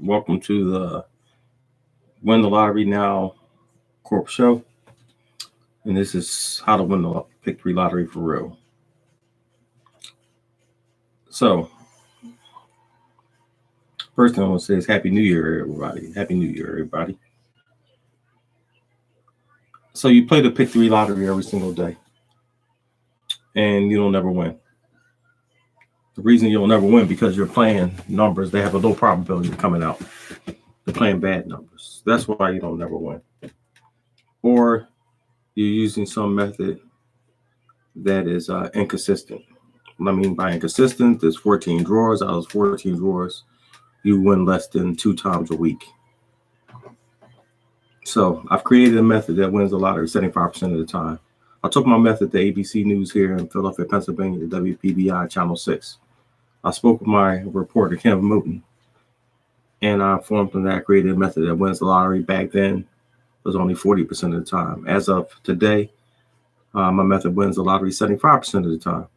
Welcome to the Win the Lottery Now Corp Show. And this is how to win the Pick 3 lottery for real. So, first thing I want to say is Happy New Year, everybody. Happy New Year, everybody. So, you play the Pick 3 lottery every single day, and you'll never win. The reason you'll never win because you're playing numbers that have a low probability of coming out. They're playing bad numbers. That's why you don't never win. Or you're using some method that is inconsistent. What I mean by inconsistent, there's 14 drawers. Out of those 14 drawers, you win less than 2 times a week. So I've created a method that wins the lottery 75% of the time. I took my method to ABC News here in Philadelphia, Pennsylvania, the WPBI Channel 6. I spoke with my reporter, Ken Mooten, and I informed him that I created a method that wins the lottery. Back then, it was only 40% of the time. As of today, my method wins the lottery 75% of the time.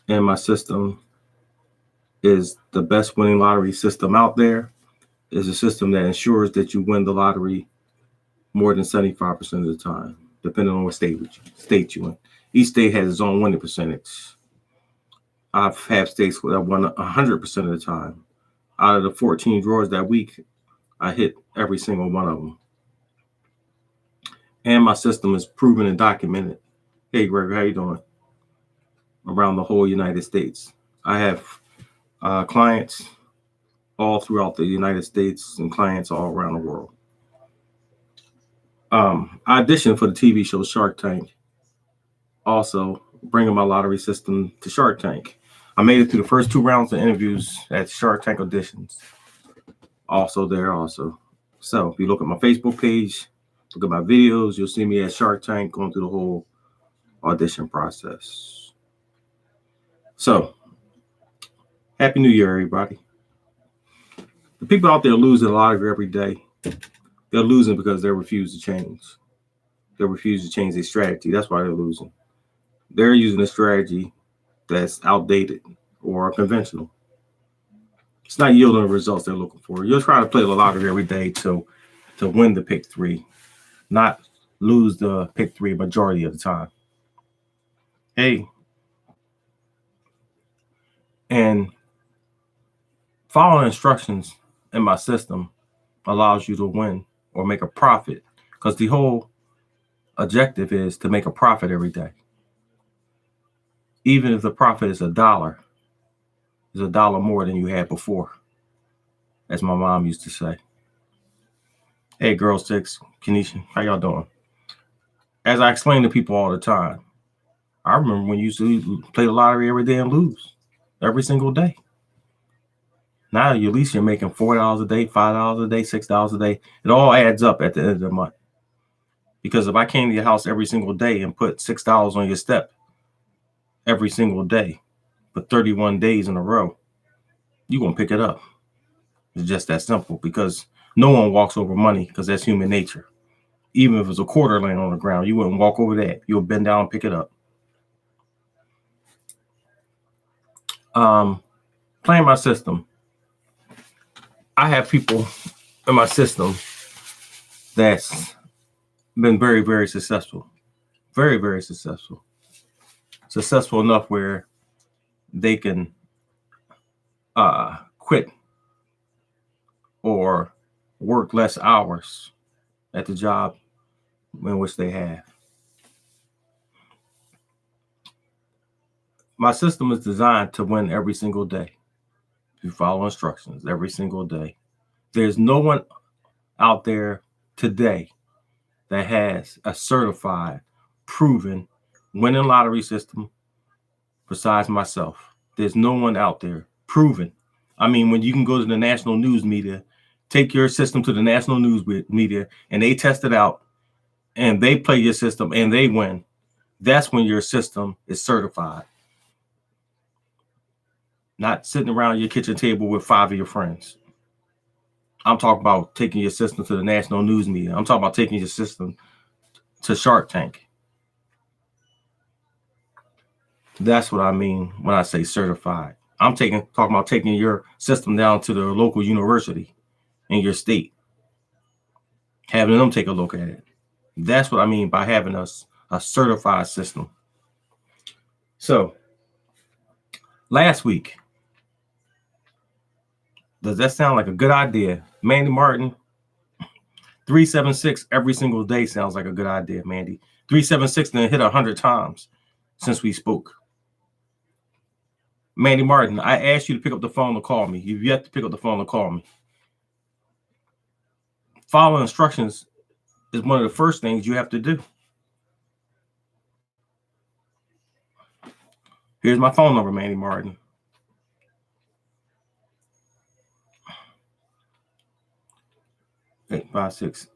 And my system is the best winning lottery system out there. It's a system that ensures that you win the lottery more than 75% of the time, depending on what state you in. Each state has its own winning percentage. I've had states that won 100% of the time. Out of the 14 drawers that week, I hit every single one of them. And my system is proven and documented. Hey, Greg, how you doing? Around the whole United States. I have clients all throughout the United States and clients all around the world. I auditioned for the TV show Shark Tank, also bringing my lottery system to Shark Tank. I made it through the first 2 rounds of interviews at Shark Tank auditions. Also there also. So if you look at my Facebook page, look at my videos, you'll see me at Shark Tank going through the whole audition process. So, Happy New Year, everybody. The people out there losing the lottery every day, they're losing because they refuse to change. They refuse to change their strategy. That's why they're losing. They're using a strategy that's outdated or conventional. It's not yielding the results they're looking for. You're trying to play the lottery every day to win the Pick 3, not lose the Pick 3 majority of the time. Hey, and following instructions in my system allows you to win or make a profit, because the whole objective is to make a profit every day. Even if the profit is $1, it's $1 more than you had before, as my mom used to say. Hey, Girl 6, Kenesha, how y'all doing? As I explain to people all the time, I remember when you used to play the lottery every day and lose every single day. Now, at least you're making $4 a day, $5 a day, $6 a day. It all adds up at the end of the month. Because if I came to your house every single day and put $6 on your step every single day for 31 days in a row, you're going to pick it up. It's just that simple, because no one walks over money, because that's human nature. Even if it's a quarter laying on the ground, you wouldn't walk over that. You'll bend down and pick it up. Playing my system. I have people in my system that's been very, very successful. Very, very successful. Successful enough where they can quit or work less hours at the job in which they have. My system is designed to win every single day. You follow instructions every single day. There's no one out there today that has a certified, proven winning lottery system besides myself. There's no one out there proven. I mean, when you can go to the national news media, take your system to the national news media, and they test it out, and they play your system, and they win. That's when your system is certified. Not sitting around your kitchen table with 5 of your friends. I'm talking about taking your system to the national news media. I'm talking about taking your system to Shark Tank. That's what I mean when I say certified. I'm talking about taking your system down to the local university in your state, having them take a look at it. That's what I mean by having a certified system. So last week, does that sound like a good idea? Mandy Martin, 376 every single day sounds like a good idea, Mandy. 376 then hit 100 times since we spoke. Mandy Martin, I asked you to pick up the phone and call me. You've yet to pick up the phone and call me. Following instructions is one of the first things you have to do. Here's my phone number, Mandy Martin. Eight 56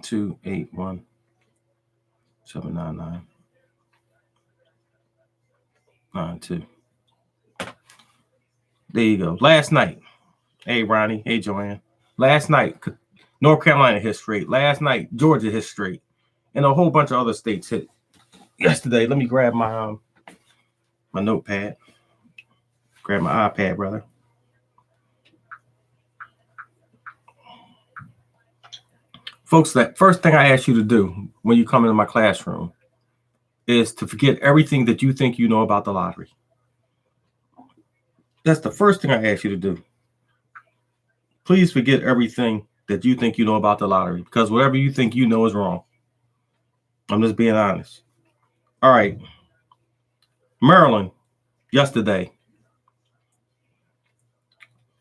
281 799 92. There you go. Last night, hey Ronnie, hey Joanne. Last night, North Carolina hit straight. Last night, Georgia hit straight, and a whole bunch of other states hit yesterday. Let me grab my my notepad. Grab my iPad, brother. Folks, that first thing I ask you to do when you come into my classroom is to forget everything that you think you know about the lottery. That's the first thing I ask you to do. Please forget everything that you think you know about the lottery, because whatever you think you know is wrong. I'm just being honest. All right. Maryland, yesterday,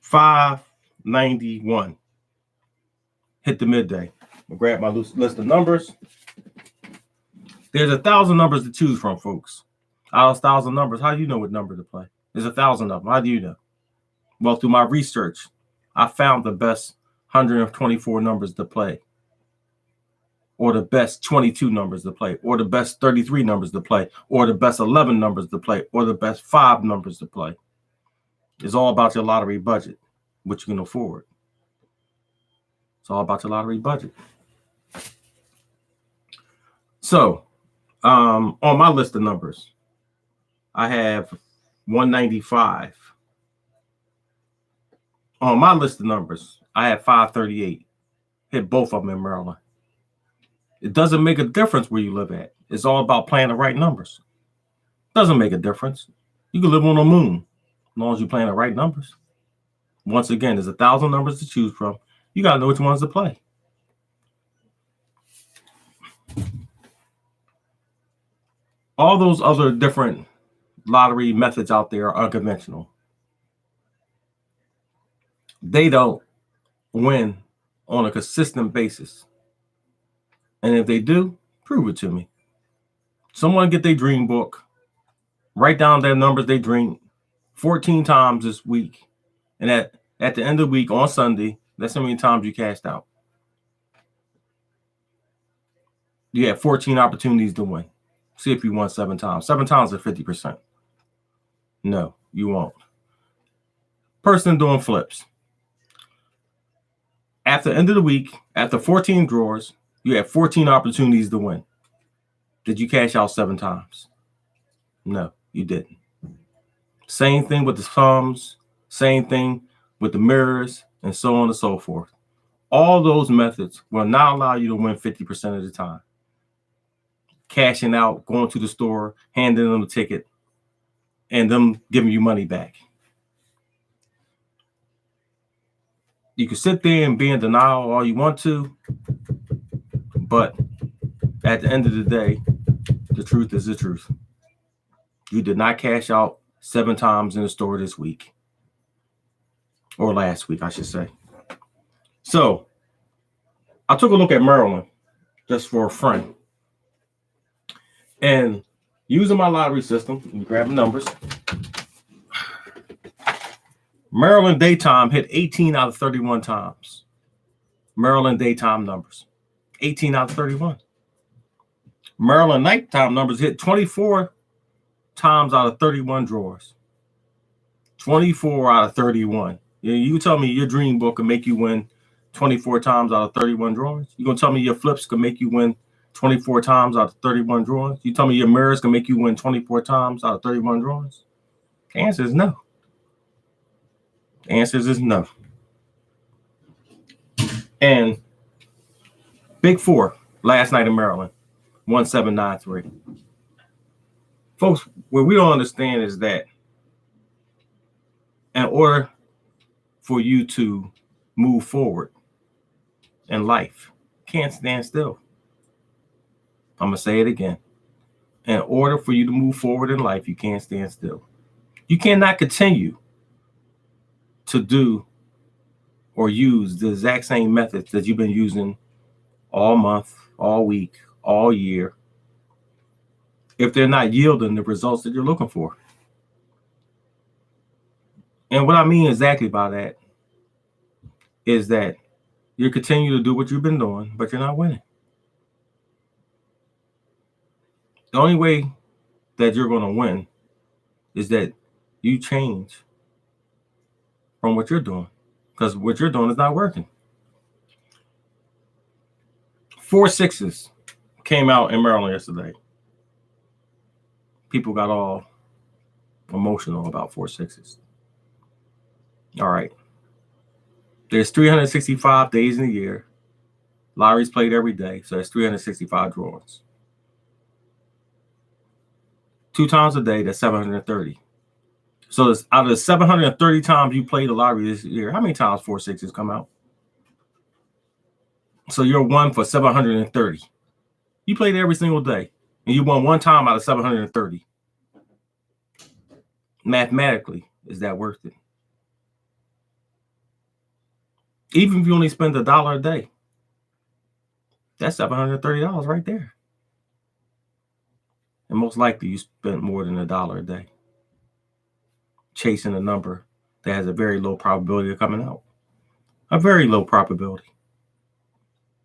591. Hit the midday. I'll grab my list of numbers. There's 1,000 numbers to choose from, folks. Out of 1,000 numbers, how do you know what number to play? There's 1,000 of them. How do you know? Well, through my research, I found the best 124 numbers to play, or the best 22 numbers to play, or the best 33 numbers to play, or the best 11 numbers to play, or the best 5 numbers to play. It's all about your lottery budget, what you can afford. It's all about your lottery budget. So, on my list of numbers, I have 195. On my list of numbers, I have 538. Hit both of them in Maryland. It doesn't make a difference where you live at. It's all about playing the right numbers. Doesn't make a difference. You can live on the moon as long as you're playing the right numbers. Once again, there's 1,000 numbers to choose from. You got to know which ones to play. All those other different lottery methods out there are unconventional. They don't win on a consistent basis. And if they do, prove it to me. Someone get their dream book, write down their numbers they dreamed 14 times this week. And at the end of the week on Sunday, that's how many times you cashed out. You had 14 opportunities to win. See if you won 7 times. 7 times is 50%. No, you won't. Person doing flips. At the end of the week, after 14 drawers, you had 14 opportunities to win. Did you cash out 7 times? No, you didn't. Same thing with the sums, same thing with the mirrors, and so on and so forth. All those methods will not allow you to win 50% of the time. Cashing out, going to the store, handing them a ticket, and them giving you money back. You can sit there and be in denial all you want to, but at the end of the day, the truth is the truth. You did not cash out 7 times in the store this week. Or last week, I should say. So, I took a look at Maryland just for a friend. And using my lottery system, let me grab the numbers. Maryland daytime hit 18 out of 31 times. Maryland daytime numbers, 18 out of 31. Maryland nighttime numbers hit 24 times out of 31 drawers. 24 out of 31. You tell me your dream book can make you win 24 times out of 31 drawers? You gonna tell me your flips can make you win 24 times out of 31 drawings? You tell me your mirrors can make you win 24 times out of 31 drawings? The answer is no. The answer is no. And Big Four last night in Maryland, 1793. Folks, what we don't understand is that in order for you to move forward in life, can't stand still. I'm going to say it again. In order for you to move forward in life, you can't stand still. You cannot continue to do or use the exact same methods that you've been using all month, all week, all year, if they're not yielding the results that you're looking for. And what I mean exactly by that is that you continue to do what you've been doing, but you're not winning. The only way that you're going to win is that you change from what you're doing, because what you're doing is not working. 4 6s came out in Maryland yesterday. People got all emotional about 4 6s. All right. There's 365 days in a year. Lottery's played every day, so there's 365 drawings. 2 times a day, that's 730. So out of the 730 times you played the lottery this year, how many times 4 6s come out? So you're 1 for 730. You played every single day, and you won 1 time out of 730. Mathematically, is that worth it? Even if you only spend $1 a day, that's $730 right there. And most likely you spent more than $1 a day chasing a number that has a very low probability of coming out. A very low probability.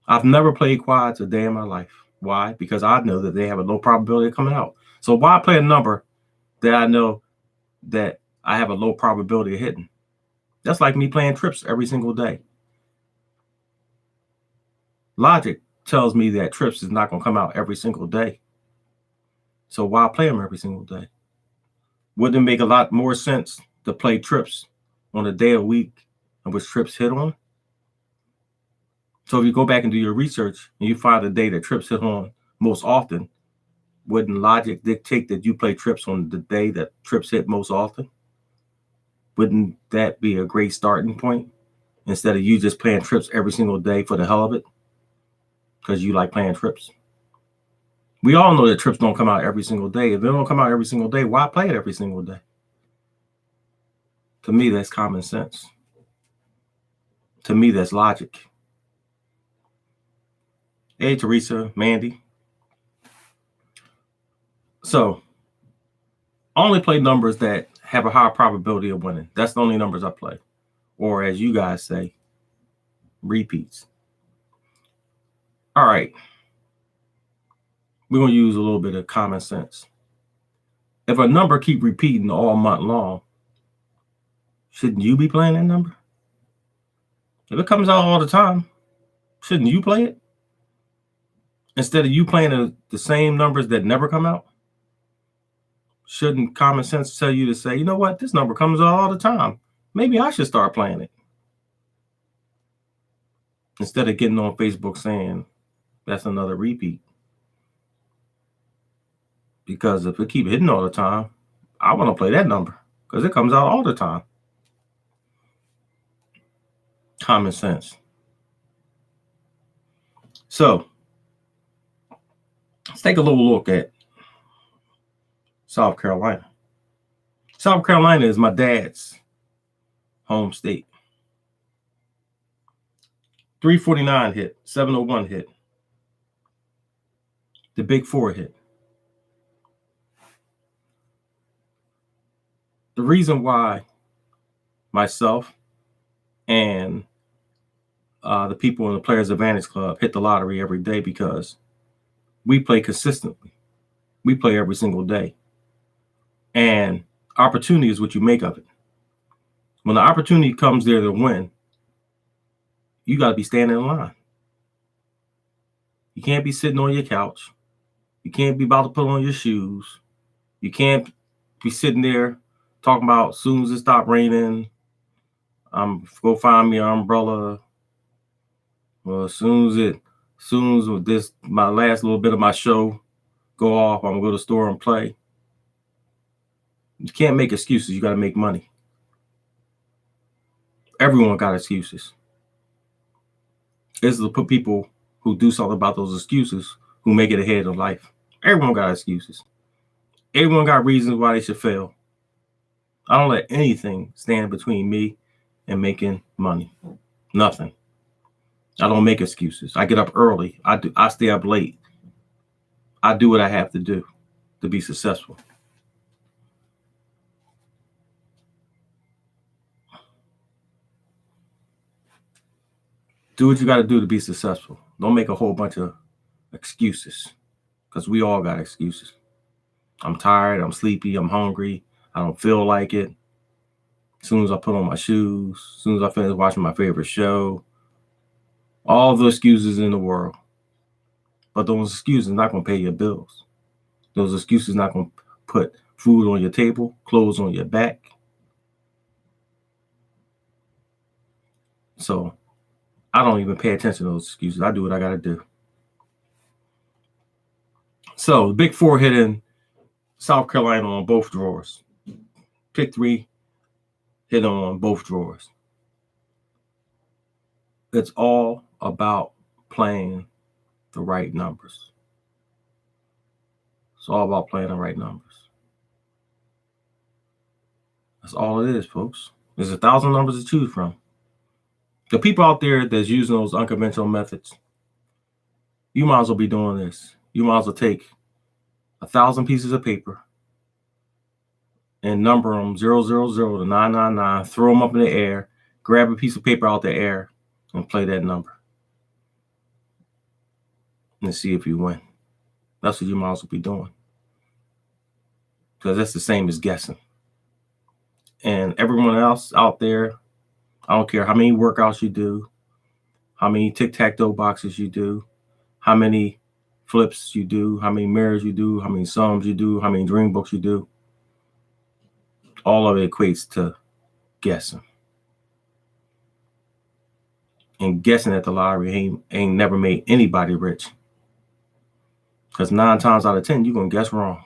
I've never played quads a day in my life. Why? Because I know that they have a low probability of coming out. So why play a number that I know that I have a low probability of hitting? That's like me playing trips every single day. Logic tells me that trips is not going to come out every single day. So why play them every single day? Wouldn't it make a lot more sense to play trips on a day a week in which trips hit on? So if you go back and do your research and you find a day that trips hit on most often, wouldn't logic dictate that you play trips on the day that trips hit most often? Wouldn't that be a great starting point instead of you just playing trips every single day for the hell of it? Because you like playing trips. We all know that trips don't come out every single day. If they don't come out every single day, why play it every single day? To me, that's common sense. To me, that's logic. Hey, Teresa, Mandy. So, I only play numbers that have a higher probability of winning. That's the only numbers I play. Or as you guys say, repeats. All right. We're going to use a little bit of common sense. If a number keep repeating all month long, shouldn't you be playing that number? If it comes out all the time, shouldn't you play it? Instead of you playing the same numbers that never come out? Shouldn't common sense tell you to say, you know what, this number comes out all the time. Maybe I should start playing it. Instead of getting on Facebook saying, that's another repeat. Because if it keep hitting all the time, I want to play that number because it comes out all the time. Common sense. So let's take a little look at South Carolina. South Carolina is my dad's home state. 349 hit, 701 hit. The Big Four hit. The reason why myself and the people in the Players Advantage Club hit the lottery every day because we play consistently. We play every single day. And opportunity is what you make of it. When the opportunity comes there to win, you got to be standing in line. You can't be sitting on your couch. You can't be about to put on your shoes. You can't be sitting there talking about as soon as it stop raining, go find me an umbrella. Well, as soon as this my last little bit of my show go off, I'm gonna go to the store and play. You can't make excuses. You got to make money. Everyone got excuses. It's the people who do something about those excuses who make it ahead of life. Everyone got excuses. Everyone got reasons why they should fail. I don't let anything stand between me and making money. Nothing. I don't make excuses. I get up early. I stay up late. I do what I have to do to be successful. Do what you got to do to be successful. Don't make a whole bunch of excuses, because we all got excuses. I'm tired. I'm sleepy. I'm hungry. I don't feel like it. As soon as I put on my shoes, as soon as I finish watching my favorite show, all the excuses in the world. But those excuses are not going to pay your bills. Those excuses are not going to put food on your table, clothes on your back. So I don't even pay attention to those excuses. I do what I got to do. So the Big Four hitting South Carolina on both drawers. Pick 3 hit on both drawers. It's all about playing the right numbers. It's all about playing the right numbers. That's all it is, folks. There's 1,000 numbers to choose from. The people out there that's using those unconventional methods, you might as well be doing this. You might as well take 1,000 pieces of paper and number them 000 to 999, throw them up in the air, grab a piece of paper out the air, and play that number. And see if you win. That's what you might as well be doing. Because that's the same as guessing. And everyone else out there, I don't care how many workouts you do, how many tic-tac-toe boxes you do, how many flips you do, how many mirrors you do, how many sums you do, how many dream books you do. All of it equates to guessing. And guessing at the lottery ain't never made anybody rich. Because 9 times out of 10, you're going to guess wrong.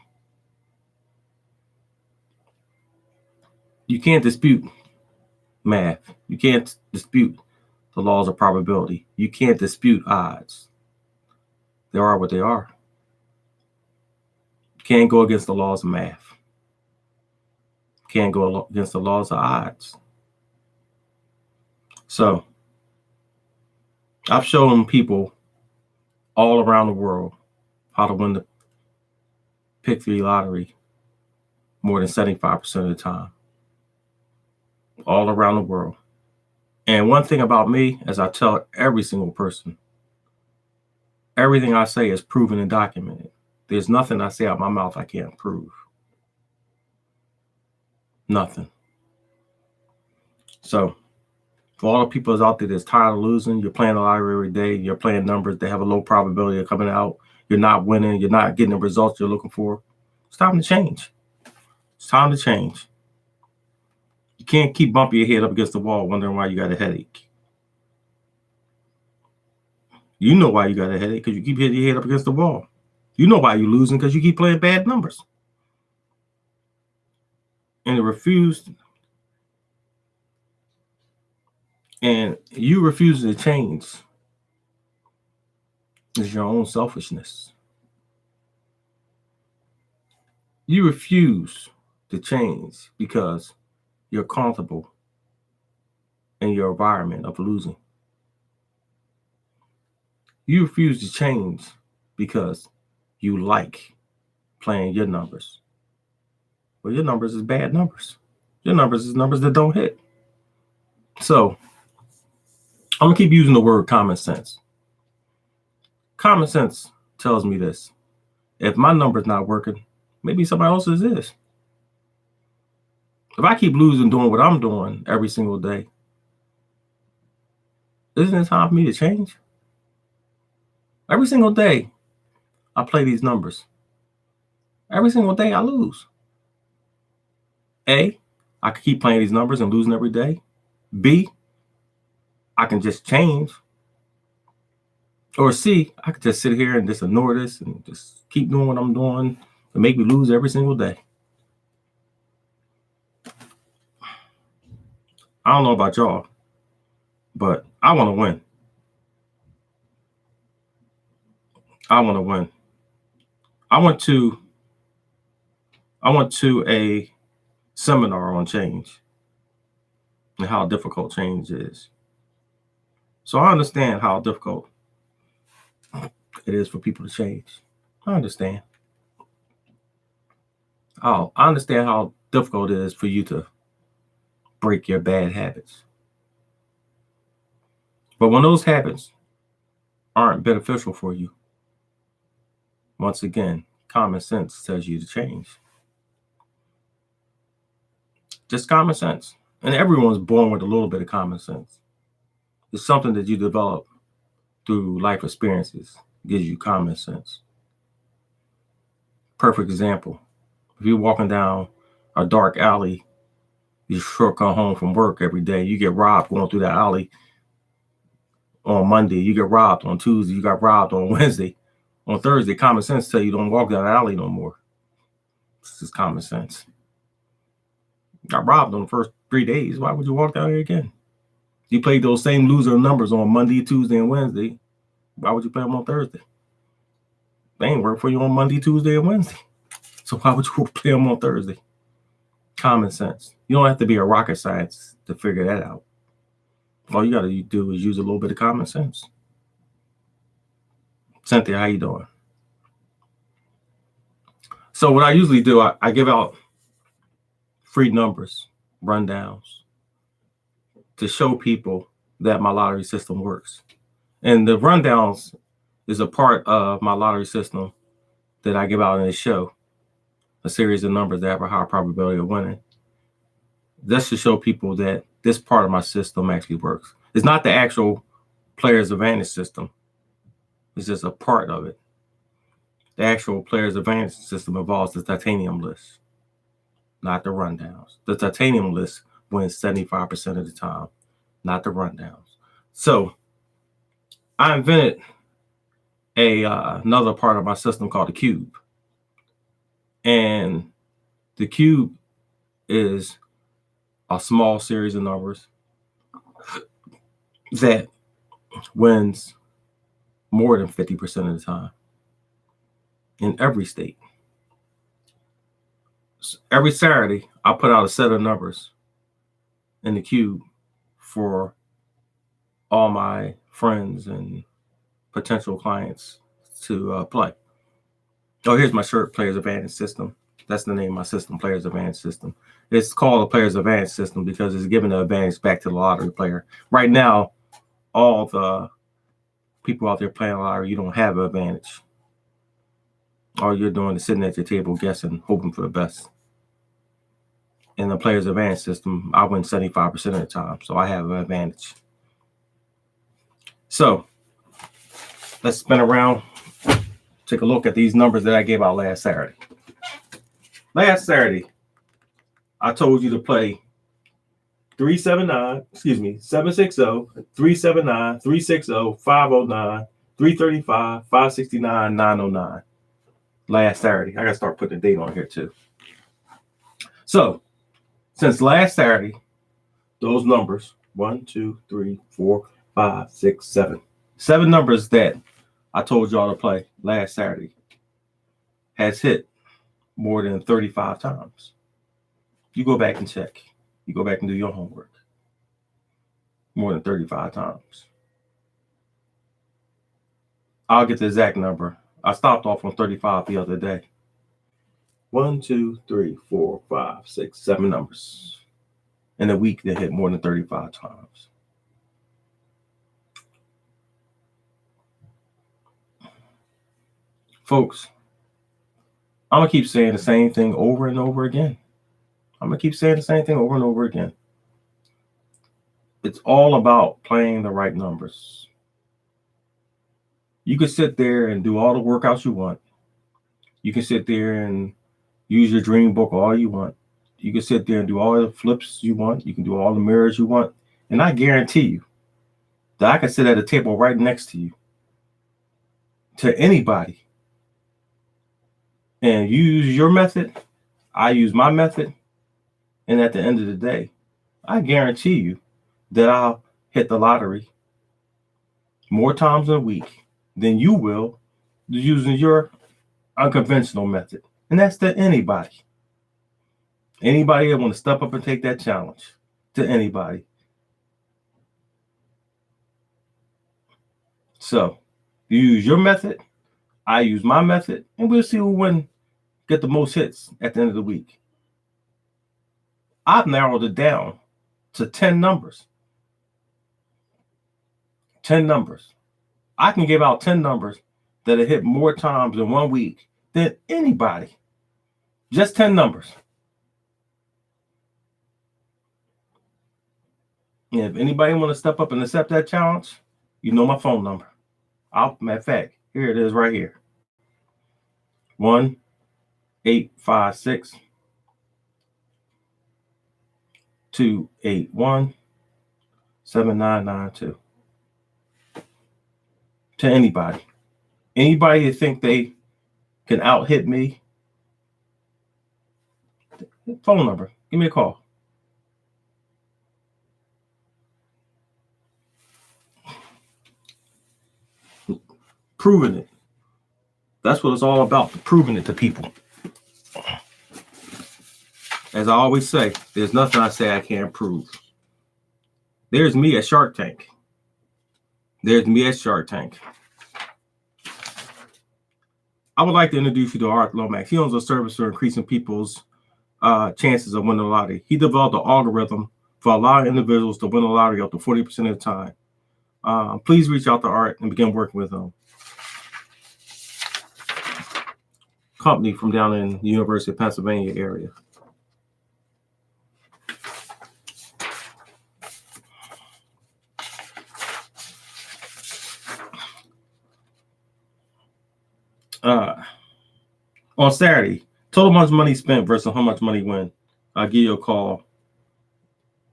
You can't dispute math. You can't dispute the laws of probability. You can't dispute odds. They are what they are. You can't go against the laws of math. You can't go against the laws of odds. So I've shown people all around the world how to win the Pick 3 lottery more than 75% of the time. All around the world. And one thing about me, as I tell every single person, everything I say is proven and documented. There's nothing I say out my mouth I can't prove. Nothing. So for all the people out there that's tired of losing, you're playing the lottery every day, you're playing numbers that have a low probability of coming out, you're not winning, you're not getting the results you're looking for, it's time to change. It's time to change. You can't keep bumping your head up against the wall wondering why you got a headache. You know why you got a headache, because you keep hitting your head up against the wall. You know why you're losing, because you keep playing bad numbers. And you refuse to change is your own selfishness. You refuse to change because you're comfortable in your environment of losing. You refuse to change because you like playing your numbers. Well, your numbers is bad numbers. Your numbers is numbers that don't hit. So I'm gonna keep using the word common sense. Common sense tells me this. If my number's not working, maybe somebody else's is. If I keep losing doing what I'm doing every single day, isn't it time for me to change? Every single day, I play these numbers. Every single day, I lose. A, I can keep playing these numbers and losing every day. B, I can just change. Or C, I could just sit here and just ignore this and just keep doing what I'm doing to make me lose every single day. I don't know about y'all, but I want to win. I want to win. I went to a seminar on change and how difficult change is. So I understand how difficult it is for people to change. I understand. I understand how difficult it is for you to break your bad habits. But when those habits aren't beneficial for you, once again, common sense tells you to change. Just common sense. And everyone's born with a little bit of common sense. It's something that you develop through life experiences, gives you common sense. Perfect example. If you're walking down a dark alley, you sure come home from work every day, you get robbed going through that alley on Monday, you get robbed on Tuesday, you got robbed on Wednesday. On Thursday, common sense tell you don't walk down the alley no more. This is common sense. Got robbed on the first 3 days. Why would you walk down here again? You played those same loser numbers on Monday, Tuesday, and Wednesday. Why would you play them on Thursday? They ain't work for you on Monday, Tuesday, and Wednesday. So why would you play them on Thursday? Common sense. You don't have to be a rocket scientist to figure that out. All you got to do is use a little bit of common sense. Cynthia, how you doing? So what I usually do, I give out free numbers, rundowns, to show people that my lottery system works. And the rundowns is a part of my lottery system that I give out in this show, a series of numbers that have a higher probability of winning. Just to show people that this part of my system actually works. It's not the actual Players Advantage system. It's just a part of it. The actual Players Advantage system involves the titanium list, not the rundowns. The titanium list wins 75% of the time, not the rundowns. So I invented another part of my system called the cube. And the cube is a small series of numbers that wins more than 50% of the time in every state. So every Saturday, I put out a set of numbers in the cube for all my friends and potential clients to play. Oh, here's my shirt, Players Advantage System. That's the name of my system, Players Advantage System. It's called a Players Advantage System because it's giving the advantage back to the lottery player. Right now, all the people out there playing lottery, you don't have an advantage. All you're doing is sitting at your table guessing, hoping for the best. In the Players Advantage System, I win 75% of the time, so I have an advantage. So let's spin around, take a look at these numbers that I gave out last Saturday. Last Saturday, I told you to play 760, 379, 360, 509, 335, 569, 909. Last Saturday. I got to start putting the date on here too. So, since last Saturday, those numbers 1, 2, 3, 4, 5, 6, 7. 7 numbers that I told y'all to play last Saturday has hit more than 35 times. You go back and check. You go back and do your homework. More than 35 times. I'll get the exact number. I stopped off on 35 the other day. 1, 2, 3, 4, 5, 6, 7 numbers in a week that hit more than 35 times. Folks, I'm going to keep saying the same thing over and over again. It's all about playing the right numbers. You can sit there and do all the workouts you want. You can sit there and use your dream book all you want. You can sit there and do all the flips you want. You can do all the mirrors you want. And I guarantee you that I can sit at a table right next to you, to anybody, and you use your method, I use my method, and at the end of the day, I guarantee you that I'll hit the lottery more times a week than you will using your unconventional method. And that's to anybody. Anybody that want to step up and take that challenge, to anybody. So you use your method, I use my method, and we'll see who get the most hits at the end of the week. I've narrowed it down to 10 numbers. 10 numbers. I can give out 10 numbers that have hit more times in 1 week than anybody. Just 10 numbers. And if anybody want to step up and accept that challenge, you know my phone number. Matter of fact, here it is right here. 1-856-281-7992. To anybody. Anybody that think they can out-hit me, phone number. Give me a call. Proving it. That's what it's all about, proving it to people. As I always say, there's nothing I say I can't prove. There's me at Shark Tank. There's me at Shark Tank. I would like to introduce you to Arthur Lomax. He owns a service for increasing people's chances of winning the lottery. He developed an algorithm for allowing individuals to win the lottery up to 40% of the time. Please reach out to Art and begin working with him. Company from down in the University of Pennsylvania area. On Saturday, total much money spent versus how much money win. I'll give you a call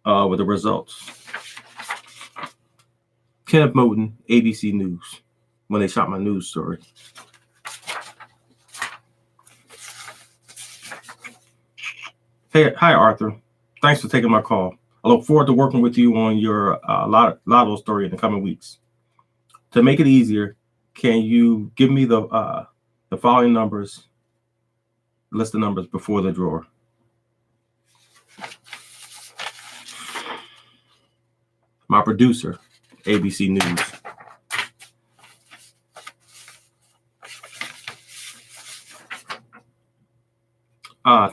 with the results. Kenneth Moten, ABC News, when they shot my news story. Hey, hi, Arthur. Thanks for taking my call. I look forward to working with you on your lotto story in the coming weeks. To make it easier, can you give me the following numbers, list the numbers before the drawer? My producer, ABC News.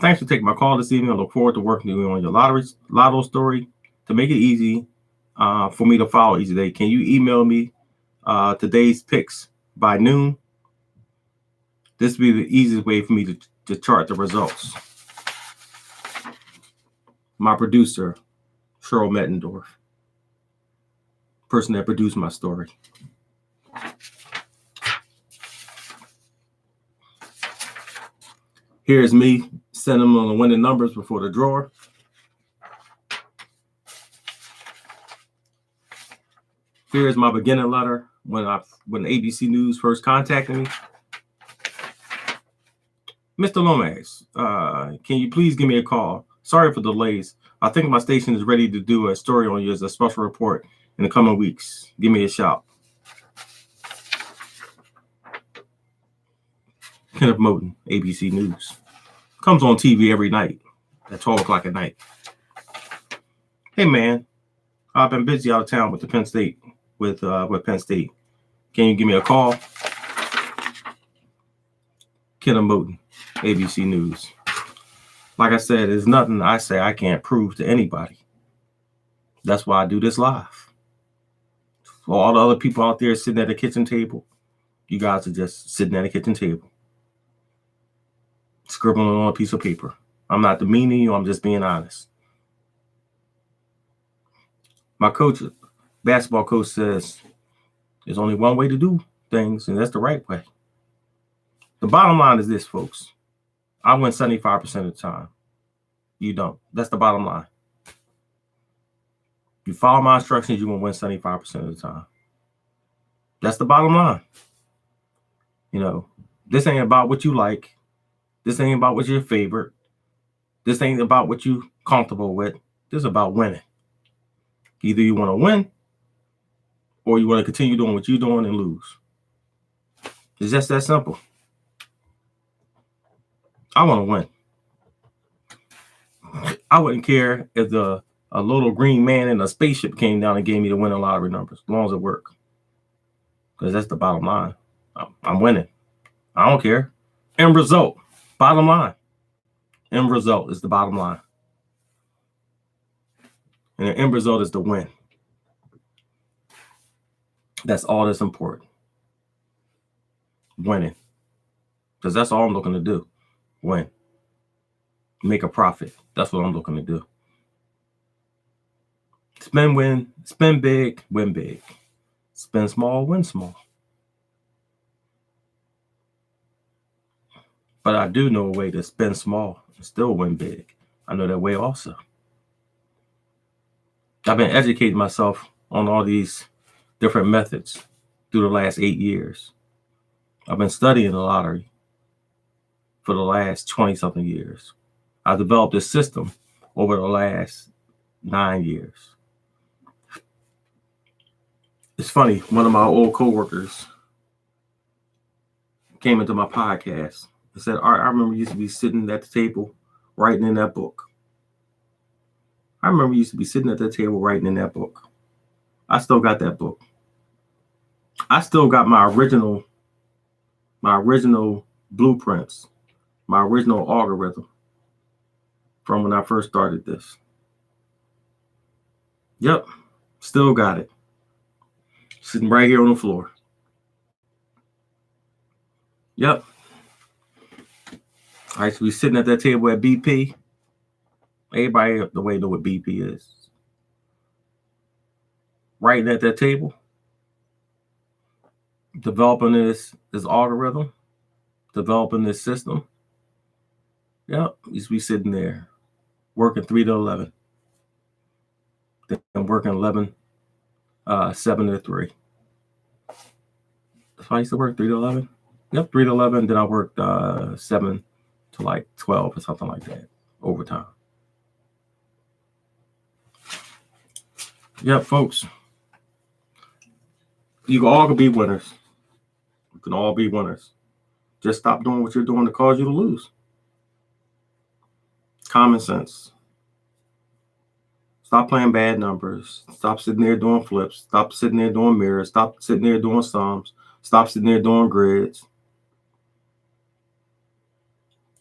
Thanks for taking my call this evening. I look forward to working with you on your lotto story. To make it easy for me to follow each day, can you email me today's picks by noon? This will be the easiest way for me to chart the results. My producer, Cheryl Mettendorf, person that produced my story. Here's me sending them on the winning numbers before the drawer. Here's my beginning letter when ABC News first contacted me. Mr. Lomax, can you please give me a call? Sorry for delays. I think my station is ready to do a story on you as a special report in the coming weeks. Give me a shout. Kenneth Moten, ABC News. Comes on TV every night at 12 o'clock at night. Hey, man, I've been busy out of town with Penn State. With Penn State. Can you give me a call? Kenneth Moten, ABC News. Like I said, there's nothing I say I can't prove to anybody. That's why I do this live. For all the other people out there sitting at the kitchen table, you guys are just sitting at a kitchen table, scribbling on a piece of paper. I'm not demeaning you. I'm just being honest. My coach, basketball coach, says there's only one way to do things, and that's the right way. The bottom line is this, folks. I win 75% of the time. You don't. That's the bottom line. You follow my instructions, you're going to win 75% of the time. That's the bottom line. You know, this ain't about what you like. This ain't about what's your favorite. This ain't about what you're comfortable with. This is about winning. Either you want to win or you want to continue doing what you're doing and lose. It's just that simple. I want to win. I wouldn't care if a little green man in a spaceship came down and gave me the winning lottery numbers, as long as it worked. Because that's the bottom line. I'm winning. I don't care. End result, bottom line. End result is the bottom line. And the end result is the win. That's all that's important. Winning. Because that's all I'm looking to do. Win. Make a profit. That's what I'm looking to do. Spend big, win big. Spend small, win small. But I do know a way to spend small and still win big. I know that way also. I've been educating myself on all these different methods through the last 8 years. I've been studying the lottery for the last 20-something years. I developed a system over the last 9 years. It's funny, one of my old coworkers came into my podcast and said, I remember you used to be sitting at the table writing in that book. I remember you used to be sitting at that table writing in that book. I still got that book. I still got my original blueprints, my original algorithm from when I first started this. Yep, still got it. Sitting right here on the floor. Yep. I used to be sitting at that table at BP. Everybody the way know what BP is. Writing at that table, developing this algorithm, developing this system. Yep, used to be sitting there working 3 to 11. Then working 7 to 3. So I used to work 3 to 11. Yep, 3 to 11. Then I worked 7 to like 12 or something like that, overtime. Yep, folks. You all can be winners. You can all be winners. Just stop doing what you're doing to cause you to lose. Common sense. Stop playing bad numbers. Stop sitting there doing flips. Stop sitting there doing mirrors. Stop sitting there doing sums. Stop sitting there doing grids.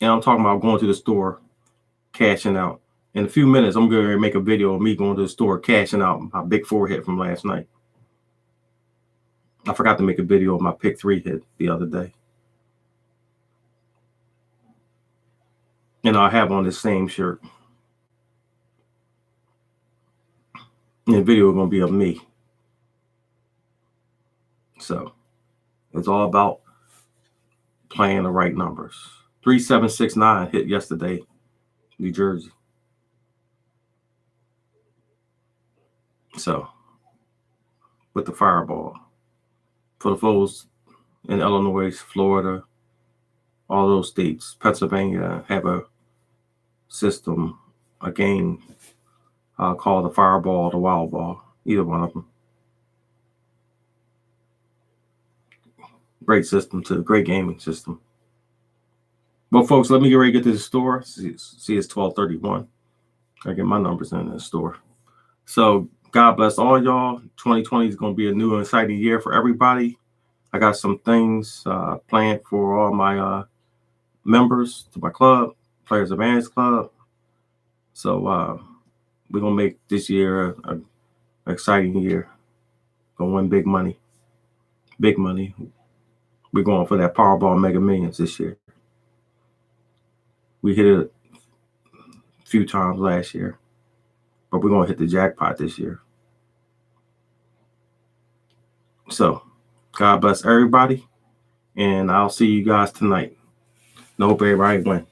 And I'm talking about going to the store, cashing out. In a few minutes, I'm going to make a video of me going to the store, cashing out my big forehead from last night. I forgot to make a video of my pick 3 hit the other day. And I have on this same shirt. And the video is going to be of me. So it's all about playing the right numbers. 3769 hit yesterday, New Jersey. So with the Fireball. For the folks in Illinois, Florida, all those states, Pennsylvania have a system, a game called the Fireball, the Wild Ball, either one of them. Great system too, great gaming system. Well, folks, let me get ready to get to the store. See, it's 12:31. I get my numbers in the store. So God bless all y'all. 2020 is going to be a new and exciting year for everybody. I got some things planned for all my members to my club, Players Advantage Club. So we're going to make this year an exciting year. Going to win big money. Big money. We're going for that Powerball Mega Millions this year. We hit it a few times last year, but we're going to hit the jackpot this year. So God bless everybody. And I'll see you guys tonight. And hope everybody win.